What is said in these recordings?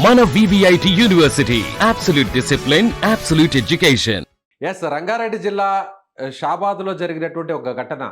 మన VVIT university, absolute discipline, absolute education. Rangareddy జిల్లా షాబాద్లో జరిగినటువంటి ఒక ఘటన,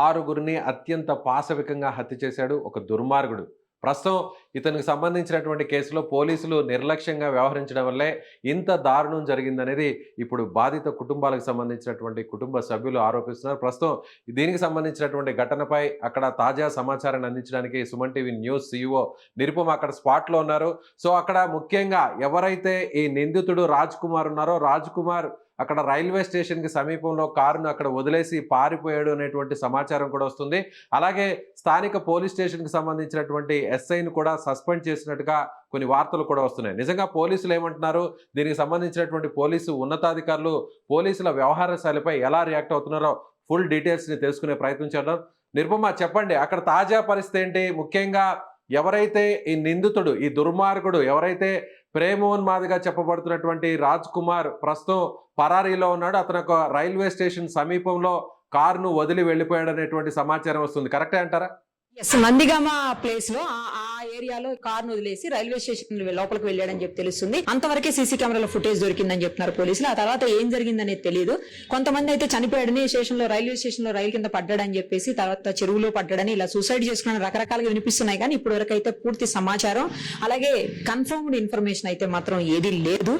6గురిని అత్యంత పాశవికంగా హత్య చేశాడు ఒక దుర్మార్గుడు. ప్రస్తుతం ఇతనికి సంబంధించినటువంటి కేసులో పోలీసులు నిర్లక్ష్యంగా వ్యవహరించడం వల్లే ఇంత దారుణం జరిగిందనేది ఇప్పుడు బాధిత కుటుంబాలకు సంబంధించినటువంటి కుటుంబ సభ్యులు ఆరోపిస్తున్నారు. ప్రస్తుతం దీనికి సంబంధించినటువంటి ఘటనపై అక్కడ తాజా సమాచారాన్ని అందించడానికి Suman TV news CEO Nirupama అక్కడ స్పాట్లో ఉన్నారు. సో అక్కడ ముఖ్యంగా ఎవరైతే ఈ నిందితుడు రాజ్ కుమార్ ఉన్నారో, రాజ్ కుమార్ అక్కడ రైల్వే స్టేషన్కి సమీపంలో కారును అక్కడ వదిలేసి పారిపోయాడు అనేటువంటి సమాచారం కూడా వస్తుంది. అలాగే స్థానిక పోలీస్ స్టేషన్కి సంబంధించినటువంటి SIని కూడా సస్పెండ్ చేసినట్టుగా కొన్ని వార్తలు కూడా వస్తున్నాయి. నిజంగా పోలీసులు ఏమంటున్నారు, దీనికి సంబంధించినటువంటి పోలీసు ఉన్నతాధికారులు పోలీసుల వ్యవహార శైలిపై ఎలా రియాక్ట్ అవుతున్నారో ఫుల్ డీటెయిల్స్ని తెలుసుకునే ప్రయత్నం చేద్దాం. నిరుపమ, చెప్పండి, అక్కడ తాజా పరిస్థితి ఏంటి? ముఖ్యంగా ఎవరైతే ఈ నిందితుడు, ఈ దుర్మార్గుడు, ఎవరైతే ప్రేమోన్మాదిగా చెప్పబడుతున్నటువంటి రాజ్ కుమార్ ప్రస్తుతం పరారీలో ఉన్నాడు. అతను ఒక రైల్వే స్టేషన్ సమీపంలో కారును వదిలి వెళ్ళిపోయాడు అనేటువంటి సమాచారం వస్తుంది. కరెక్టే అంటారా? నందిగామ ప్లేస్ లో ఆ ఏరియాలో కార్ ను వదిలేసి రైల్వే స్టేషన్ లోపలికి వెళ్ళాడని చెప్పి తెలుస్తుంది. అంతవరకే సీసీ కెమెరాలో ఫుటేజ్ దొరికిందని చెప్తున్నారు పోలీసులు. ఆ తర్వాత ఏం జరిగిందనేది తెలియదు. కొంతమంది అయితే చనిపోయాడని రైల్వే స్టేషన్ లో రైలు కింద పడ్డాడని చెప్పేసి, తర్వాత చెరువులో పడ్డాడని, ఇలా సూసైడ్ చేసుకున్న రకరకాలుగా వినిపిస్తున్నాయి. కానీ ఇప్పటి వరకు అయితే పూర్తి సమాచారం, అలాగే కన్ఫర్మ్డ్ ఇన్ఫర్మేషన్ అయితే మాత్రం ఏది లేదు.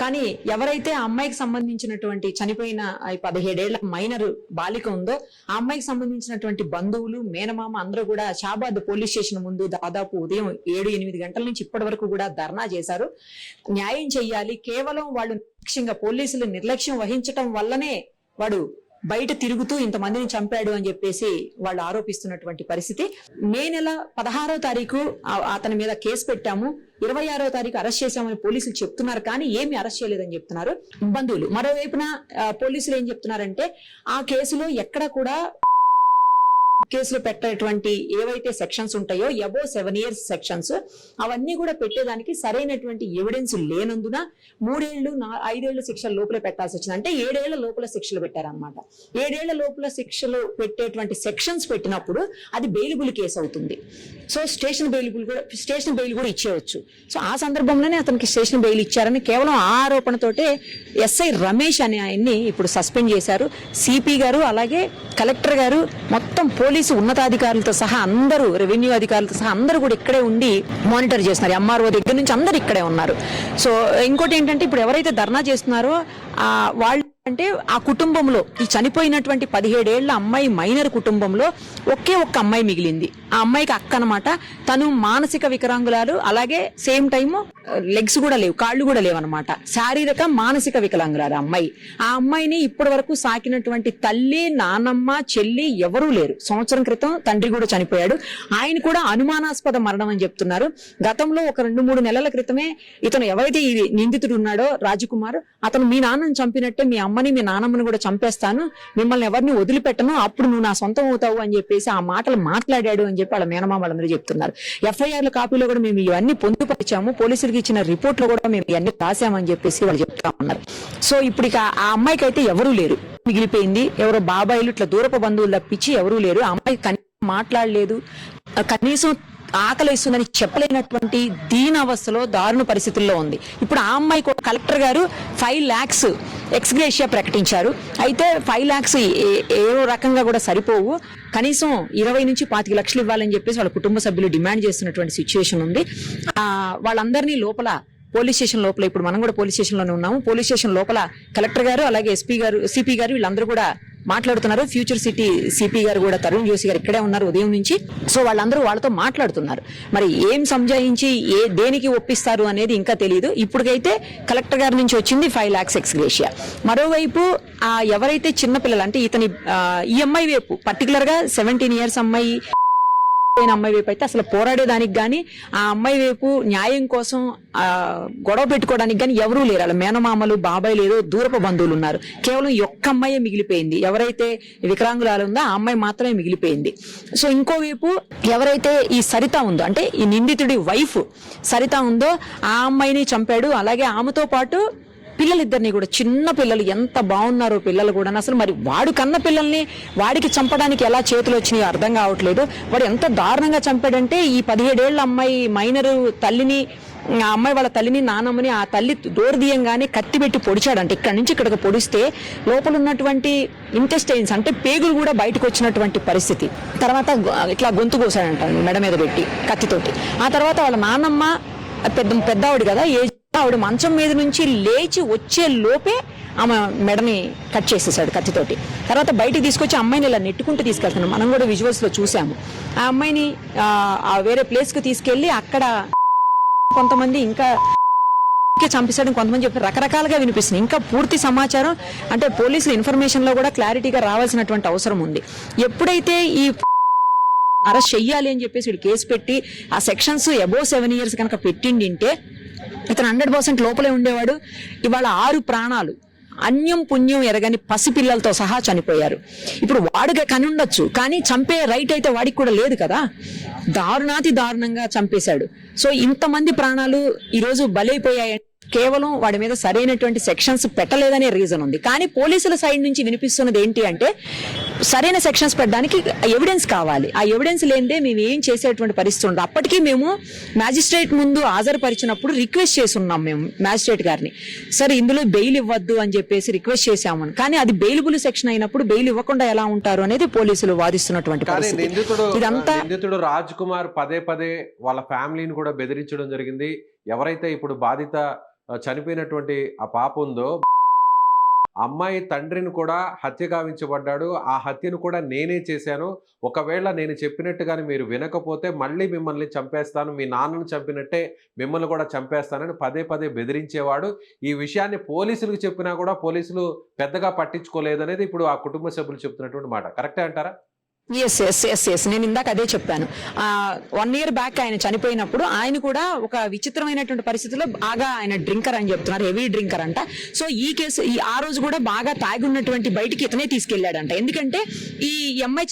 కానీ ఎవరైతే ఆ అమ్మాయికి సంబంధించినటువంటి చనిపోయిన 17 ఏళ్ల మైనర్ బాలిక ఉందో, ఆ అమ్మాయికి సంబంధించినటువంటి బంధువులు, మేనమామ అందరూ కూడా షాబాద్ పోలీస్ స్టేషన్ ముందు దాదాపు ఉదయం 7-8 గంటల నుంచి ఇప్పటి వరకు కూడా ధర్నా చేశారు. న్యాయం చెయ్యాలి, కేవలం వాళ్ళు నిర్లక్ష్యంగా పోలీసులు నిర్లక్ష్యం వహించటం వల్లనే వాడు బయట తిరుగుతూ ఇంతమందిని చంపాడు అని చెప్పేసి వాళ్ళు ఆరోపిస్తున్నటువంటి పరిస్థితి. మే నెల 16వ తారీఖు అతని మీద కేసు పెట్టాము, 26వ తారీఖు అరెస్ట్ చేశామని పోలీసులు చెప్తున్నారు. కానీ ఏమి అరెస్ట్ చేయలేదని చెప్తున్నారు బంధువులు. మరోవైపున పోలీసులు ఏం చెప్తున్నారంటే, ఆ కేసులో ఎక్కడ కూడా కేసులు పెట్టేటువంటి ఏవైతే సెక్షన్స్ ఉంటాయో, అబో 7 years సెక్షన్స్, అవన్నీ కూడా పెట్టేదానికి సరైనటువంటి ఎవిడెన్స్ లేనందున 3 ఏళ్లు 5 ఏళ్ల శిక్షల లోపల పెట్టాల్సి వచ్చింది. అంటే 7 ఏళ్ల లోపల శిక్షలు పెట్టారనమాట. 7 ఏళ్ల లోపల శిక్షలు పెట్టేటువంటి సెక్షన్స్ పెట్టినప్పుడు అది బెయిలబుల్ కేసు అవుతుంది. సో స్టేషన్ బెయిల్ కూడా ఇచ్చేయచ్చు. సో ఆ సందర్భంలోనే అతనికి స్టేషన్ బెయిల్ ఇచ్చారని కేవలం ఆ ఆరోపణతోటే SI రమేష్ అనే ఆయన్ని ఇప్పుడు సస్పెండ్ చేశారు. CP గారు, అలాగే కలెక్టర్ గారు, మొత్తం పోలీసు ఉన్నతాధికారులతో సహా అందరూ, రెవెన్యూ అధికారులతో సహా అందరూ కూడా ఇక్కడే ఉండి మానిటర్ చేస్తున్నారు. MRO దగ్గర నుంచి అందరు ఇక్కడే ఉన్నారు. సో ఇంకోటి ఏంటంటే, ఇప్పుడు ఎవరైతే ధర్నా చేస్తున్నారో వాళ్ళు అంటే ఆ కుటుంబంలో, ఈ చనిపోయినటువంటి 17 ఏళ్ల అమ్మాయి మైనర్ కుటుంబంలో ఒకే ఒక్క అమ్మాయి మిగిలింది. ఆ అమ్మాయికి అక్క అనమాట. తను మానసిక వికలాంగురాలు, అలాగే సేమ్ టైమ్ లెగ్స్ కూడా లేవు, కాళ్ళు కూడా లేవన్నమాట. శారీరక మానసిక వికలాంగురాలు అమ్మాయి. ఆ అమ్మాయిని ఇప్పటి వరకు సాకినటువంటి తల్లి, నానమ్మ, చెల్లి ఎవరూ లేరు. సంవత్సరం క్రితం తండ్రి కూడా చనిపోయాడు. ఆయన కూడా అనుమానాస్పద మరణం అని చెప్తున్నారు. గతంలో ఒక 2-3 నెలల క్రితమే ఇతను ఎవరైతే ఈ నిందితుడు ఉన్నాడో రాజకుమార్, అతను మీ నాన్నను చంపినట్టే మీ అమ్మని, మీ నాన్నమ్మని కూడా చంపేస్తాను, మిమ్మల్ని ఎవరిని వదిలిపెట్టను, అప్పుడు నువ్వు నా సొంతం అవుతావు అని చెప్పేసి ఆ మాటలు మాట్లాడాడు అని చెప్పి వాళ్ళ మేనమామ వాళ్ళందరూ చెప్తున్నారు. FIR కాపీలో కూడా మేము ఇవన్నీ పొందుపరిచాము, పోలీసులకు ఇచ్చిన రిపోర్ట్ లో కూడా మేము ఇవన్నీ రాసామని చెప్పేసి వాళ్ళు చెప్తా ఉన్నారు. సో ఇప్పుడు ఆ అమ్మాయికి అయితే ఎవరూ లేరు, మిగిలిపోయింది. ఎవరో బాబాయిలు, ఇట్లా దూరపు బంధువులు తప్పించి ఎవరూ లేరు. ఆ అమ్మాయి కనీసం మాట్లాడలేదు, కనీసం ఆకలిస్తుందని చెప్పలేనటువంటి దీన అవస్థలో, దారుణ పరిస్థితుల్లో ఉంది. ఇప్పుడు ఆ అమ్మాయి కలెక్టర్ గారు 5 lakhs ఎక్స్గ్రేషియా ప్రకటించారు. అయితే 5 lakhs ఏ రకంగా కూడా సరిపోవు, కనీసం 20 నుంచి 25 లక్షలు ఇవ్వాలని చెప్పేసి వాళ్ళ కుటుంబ సభ్యులు డిమాండ్ చేస్తున్నటువంటి సిచ్యువేషన్ ఉంది. వాళ్ళందరినీ లోపల పోలీస్ స్టేషన్ లోపల, ఇప్పుడు మనం కూడా పోలీస్ స్టేషన్ లోనే ఉన్నాము, పోలీస్ స్టేషన్ లోపల కలెక్టర్ గారు, అలాగే CP గారు వీళ్ళందరూ కూడా మాట్లాడుతున్నారు. ఫ్యూచర్ సిటీ CP గారు కూడా, తరుణ్ జోషి గారు ఇక్కడే ఉన్నారు ఉదయం నుంచి. సో వాళ్ళందరూ వాళ్ళతో మాట్లాడుతున్నారు. మరి ఏం సంజాయించి దేనికి ఒప్పిస్తారు అనేది ఇంకా తెలియదు. ఇప్పటికైతే కలెక్టర్ గారి నుంచి వచ్చింది 5 lakhs ఎక్స్గ్రేషియా. మరోవైపు ఎవరైతే చిన్నపిల్లలు అంటే ఈ అమ్మాయి వైపు, పర్టికులర్ గా 17 years అమ్మాయి వైపు అయితే అసలు పోరాడేదానికి గాని, ఆ అమ్మాయి వైపు న్యాయం కోసం గొడవ పెట్టుకోవడానికి గాని ఎవరూ లేరు. అలా మేనమామలు, బాబాయ్ లేదో దూరపు బంధువులు ఉన్నారు. కేవలం ఒక్క అమ్మాయి మిగిలిపోయింది. ఎవరైతే వికలాంగురాలు ఉందో ఆ అమ్మాయి మాత్రమే మిగిలిపోయింది. సో ఇంకోవైపు ఎవరైతే ఈ సరిత ఉందో, అంటే ఈ నిందితుడి వైఫ్ సరిత ఉందో, ఆ అమ్మాయిని చంపాడు. అలాగే ఆమెతో పాటు పిల్లలిద్దరిని కూడా, చిన్న పిల్లలు ఎంత బాగున్నారో పిల్లలు కూడా. అసలు మరి వాడు కన్న పిల్లల్ని వాడికి చంపడానికి ఎలా చేతులు వచ్చినాయో అర్థం కావట్లేదు. వాడు ఎంత దారుణంగా చంపాడంటే, ఈ 17 ఏళ్ల అమ్మాయి మైనరు తల్లిని ఆ అమ్మాయి వాళ్ళ తల్లిని నానమ్మని ఆ తల్లి డోర్ తీయంగానే కత్తి పెట్టి పొడిచాడంట. ఇక్కడ నుంచి ఇక్కడికి పొడిస్తే లోపల ఉన్నటువంటి ఇంటెస్టైన్స్ అంటే పేగులు కూడా బయటకు వచ్చినటువంటి పరిస్థితి. తర్వాత ఇట్లా గొంతు కోసాడంట మెడ మీద పెట్టి కత్తితోటి. ఆ తర్వాత వాళ్ళ నానమ్మ పెద్ద ఆవిడ కదా, ఆవిడ మంచం మీద నుంచి లేచి వచ్చే లోపే ఆమె మెడని కట్ చేసేసాడు కత్తితోటి. తర్వాత బయటికి తీసుకొచ్చి అమ్మాయిని ఇలా నెట్టుకుంటూ తీసుకెళ్తున్నాం. మనం కూడా విజువల్స్ లో చూసాము. ఆ అమ్మాయిని వేరే ప్లేస్ కు తీసుకెళ్లి అక్కడ కొంతమంది ఇంకా చంపేశాడు, కొంతమంది చెప్పి రకరకాలుగా వినిపిస్తుంది. ఇంకా పూర్తి సమాచారం అంటే పోలీసుల ఇన్ఫర్మేషన్ లో కూడా క్లారిటీగా రావాల్సినటువంటి అవసరం ఉంది. ఎప్పుడైతే ఈ అరెస్ట్ చెయ్యాలి అని చెప్పేసి వీడు కేసు పెట్టి ఆ సెక్షన్స్ అబోవ్ 7 years కనుక పెట్టిండింటే ఇతను 100% లోపలే ఉండేవాడు. ఇవాళ 6 ప్రాణాలు అన్యం పుణ్యం ఎరగని పసిపిల్లలతో సహా చనిపోయారు. ఇప్పుడు వాడుగా కని ఉండొచ్చు, కానీ చంపే రైట్ అయితే వాడికి కూడా లేదు కదా. దారుణాతి దారుణంగా చంపేశాడు. సో ఇంతమంది ప్రాణాలు ఈరోజు బలైపోయాయి కేవలం వాడి మీద సరైనటువంటి సెక్షన్స్ పెట్టలేదనే రీజన్ ఉంది. కానీ పోలీసుల సైడ్ నుంచి వినిపిస్తున్నది ఏంటి అంటే సరైన సెక్షన్స్ పెట్టడానికి ఎవిడెన్స్ కావాలి. ఆ ఎవిడెన్స్ లేనిదే మేము ఏం చేసేటువంటి పరిస్థితి ఉండదు. అప్పటికీ మేము మ్యాజిస్ట్రేట్ ముందు హాజరుపరిచినప్పుడు రిక్వెస్ట్ చేస్తున్నాం మేము మ్యాజిస్ట్రేట్ గారిని, సరే ఇందులో బెయిల్ ఇవ్వద్దు అని చెప్పేసి రిక్వెస్ట్ చేశామని. కానీ అది బెయిలబుల్ సెక్షన్ అయినప్పుడు బెయిల్ ఇవ్వకుండా ఎలా ఉంటారు అనేది పోలీసులు వాదిస్తున్నటువంటి పరిస్థితి. నిందితుడు రాజ్ కుమార్ పదే వాళ్ళ ఫ్యామిలీని కూడా బెదిరించడం జరిగింది. ఎవరైతే ఇప్పుడు బాధిత చనిపోయినటువంటి ఆ పాప ఉందో అమ్మాయి తండ్రిని కూడా హత్య గావించబడ్డాడు. ఆ హత్యను కూడా నేనే చేశాను. ఒకవేళ నేను చెప్పినట్టుగానే మీరు వినకపోతే మళ్ళీ మిమ్మల్ని చంపేస్తాను, మీ నాన్నను చంపినట్టే మిమ్మల్ని కూడా చంపేస్తానని పదే బెదిరించేవాడు. ఈ విషయాన్ని పోలీసులకు చెప్పినా కూడా పోలీసులు పెద్దగా పట్టించుకోలేదనేది ఇప్పుడు ఆ కుటుంబ సభ్యులు చెప్తున్నటువంటి మాట. కరెక్టే అంటారా? ఎస్ నేను ఇందాక అదే చెప్పాను. 1 year బ్యాక్ ఆయన చనిపోయినప్పుడు ఆయన కూడా ఒక విచిత్రమైనటువంటి పరిస్థితుల్లో బాగా ఆయన డ్రింకర్ అని చెప్తున్నారు, హెవీ డ్రింకర్ అంట. సో ఈ కేసు ఆ రోజు కూడా బాగా తాగి ఉన్నటువంటి బయటికి ఇతనే తీసుకెళ్లాడంట. ఎందుకంటే ఈ అమ్మాయి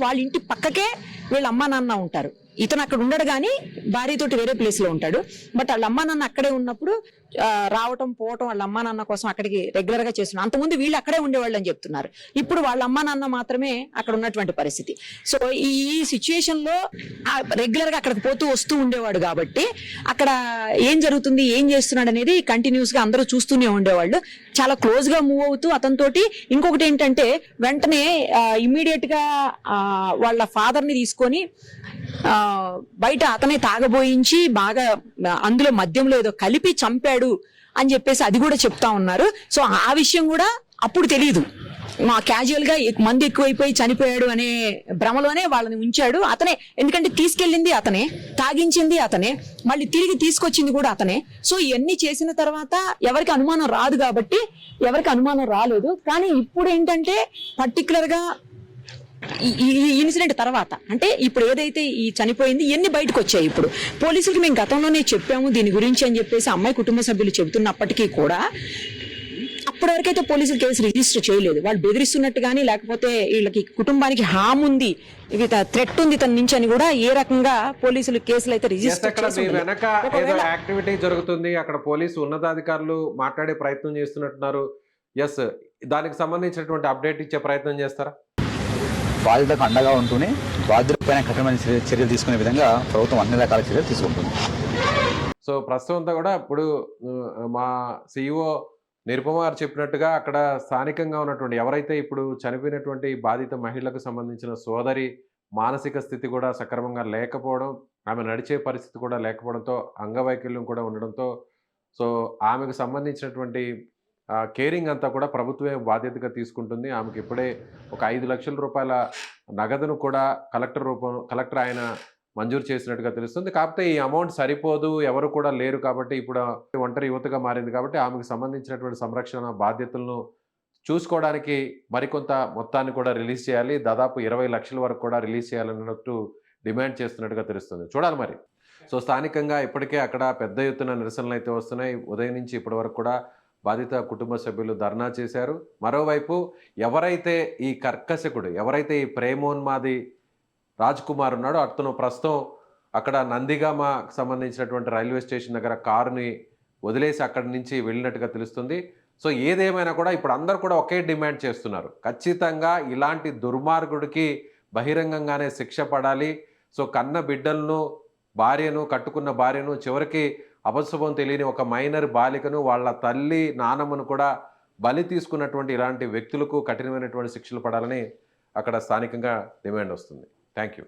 వాళ్ళ ఇంటి పక్కకే వీళ్ళ అమ్మా నాన్న ఉంటారు. ఇతను అక్కడ ఉండడు కానీ భార్యతోటి వేరే ప్లేస్ లో ఉంటాడు. బట్ వాళ్ళ అమ్మా నాన్న అక్కడే ఉన్నప్పుడు రావటం పోవటం వాళ్ళ అమ్మా నాన్న కోసం అక్కడికి రెగ్యులర్ గా చేస్తున్నారు. అంతకుముందు వీళ్ళు అక్కడే ఉండేవాళ్ళు అని చెప్తున్నారు. ఇప్పుడు వాళ్ళ అమ్మా నాన్న మాత్రమే అక్కడ ఉన్నటువంటి పరిస్థితి. సో ఈ సిచ్యుయేషన్ లో రెగ్యులర్ గా అక్కడికి పోతూ వస్తూ ఉండేవాడు కాబట్టి అక్కడ ఏం జరుగుతుంది ఏం చేస్తున్నాడు అనేది కంటిన్యూస్ గా అందరూ చూస్తూనే ఉండేవాళ్ళు. చాలా క్లోజ్ గా మూవ్ అవుతూ అతనితోటి. ఇంకొకటి ఏంటంటే వెంటనే ఇమ్మీడియట్ గా వాళ్ళ ఫాదర్ ని తీసుకొని బయట అతనే తాగబోయించి బాగా అందులో మద్యంలో ఏదో కలిపి చంపాడు అని చెప్పేసి అది కూడా చెప్తా ఉన్నారు. సో ఆ విషయం కూడా అప్పుడు తెలియదు. మా క్యాజువల్ గా మంది ఎక్కువైపోయి చనిపోయాడు అనే భ్రమలోనే వాళ్ళని ఉంచాడు అతనే. ఎందుకంటే తీసుకెళ్ళింది అతనే, తాగించింది అతనే, మళ్ళీ తిరిగి తీసుకొచ్చింది కూడా అతనే. సో ఇవన్నీ చేసిన తర్వాత ఎవరికి అనుమానం రాదు కాబట్టి ఎవరికి అనుమానం రాలేదు. కానీ ఇప్పుడు ఏంటంటే పర్టికులర్ గా ఈ ఇన్సిడెంట్ తర్వాత అంటే ఇప్పుడు ఏదైతే ఈ చనిపోయింది ఇవన్నీ బయటకు వచ్చాయి. ఇప్పుడు పోలీసులకి మేము గతంలోనే చెప్పాము దీని గురించి అని చెప్పేసి అమ్మాయి కుటుంబ సభ్యులు చెబుతున్నప్పటికీ కూడా అప్పటి వరకైతే పోలీసులు కేసు రిజిస్టర్ చేయలేదు. వాళ్ళు బెదిరిస్తున్నట్టు కానీ లేకపోతే వీళ్ళకి కుటుంబానికి హామ్ ఉంది, థ్రెట్ ఉంది తన నుంచి అని కూడా ఏ రకంగా పోలీసులు కేసులు అయితే రిజిస్టర్ వెనక ఏదో యాక్టివిటీ జరుగుతుంది, అక్కడ పోలీసు ఉన్నతాధికారులు మాట్లాడే ప్రయత్నం చేస్తున్నట్టున్నారు. ఎస్, దానికి సంబంధించినటువంటి అప్డేట్ ఇచ్చే ప్రయత్నం చేస్తారా? బాధితులకు అండగా ఉంటూనే బాధితులపైన కఠినమైన చర్యలు తీసుకునే విధంగా ప్రభుత్వం అన్ని రకాల చర్యలు తీసుకుంటుంది. సో ప్రస్తుతం అంతా కూడా ఇప్పుడు మా సిఇఓ నిరుపమ గారు చెప్పినట్టుగా అక్కడ స్థానికంగా ఉన్నటువంటి ఎవరైతే ఇప్పుడు చనిపోయినటువంటి బాధిత మహిళలకు సంబంధించిన సోదరి మానసిక స్థితి కూడా సక్రమంగా లేకపోవడం, ఆమె నడిచే పరిస్థితి కూడా లేకపోవడంతో అంగవైకల్యం కూడా ఉండడంతో సో ఆమెకు సంబంధించినటువంటి కేరింగ్ అంతా కూడా ప్రభుత్వమే బాధ్యతగా తీసుకుంటుంది. ఆమెకి ఇప్పుడే ఒక 5 లక్షల రూపాయల నగదును కూడా కలెక్టర్ ఆయన మంజూరు చేసినట్టుగా తెలుస్తుంది. కాకపోతే ఈ అమౌంట్ సరిపోదు, ఎవరు కూడా లేరు కాబట్టి ఇప్పుడు ఒంటరి యువతగా మారింది కాబట్టి ఆమెకు సంబంధించినటువంటి సంరక్షణ బాధ్యతలను చూసుకోవడానికి మరికొంత మొత్తాన్ని కూడా రిలీజ్ చేయాలి. దాదాపు 20 లక్షల వరకు కూడా రిలీజ్ చేయాలన్నట్టు డిమాండ్ చేస్తున్నట్టుగా తెలుస్తుంది. చూడాలి మరి. సో స్థానికంగా ఇప్పటికే అక్కడ పెద్ద ఎత్తున నిరసనలు అయితే వస్తున్నాయి. ఉదయం నుంచి ఇప్పటి వరకు కూడా బాధిత కుటుంబ సభ్యులు ధర్నా చేశారు. మరోవైపు ఎవరైతే ఈ కర్కశకుడు, ఎవరైతే ఈ ప్రేమోన్మాది రాజ్ కుమార్ ఉన్నాడో అతను ప్రస్తుతం అక్కడ నందిగామకు సంబంధించినటువంటి రైల్వే స్టేషన్ దగ్గర కారుని వదిలేసి అక్కడి నుంచి వెళ్ళినట్టుగా తెలుస్తుంది. సో ఏదేమైనా కూడా ఇప్పుడు అందరూ కూడా ఒకే డిమాండ్ చేస్తున్నారు, ఖచ్చితంగా ఇలాంటి దుర్మార్గుడికి బహిరంగంగానే శిక్ష పడాలి. సో కన్న బిడ్డలను భార్యను, కట్టుకున్న భార్యను, చివరికి అపశుభం తెలియని ఒక మైనర్ బాలికను, వాళ్ళ తల్లి నానమ్మను కూడా బలి తీసుకున్నటువంటి ఇలాంటి వ్యక్తులకు కఠినమైనటువంటి శిక్షలు పడాలని అక్కడ స్థానికంగా డిమాండ్ వస్తుంది. Thank you.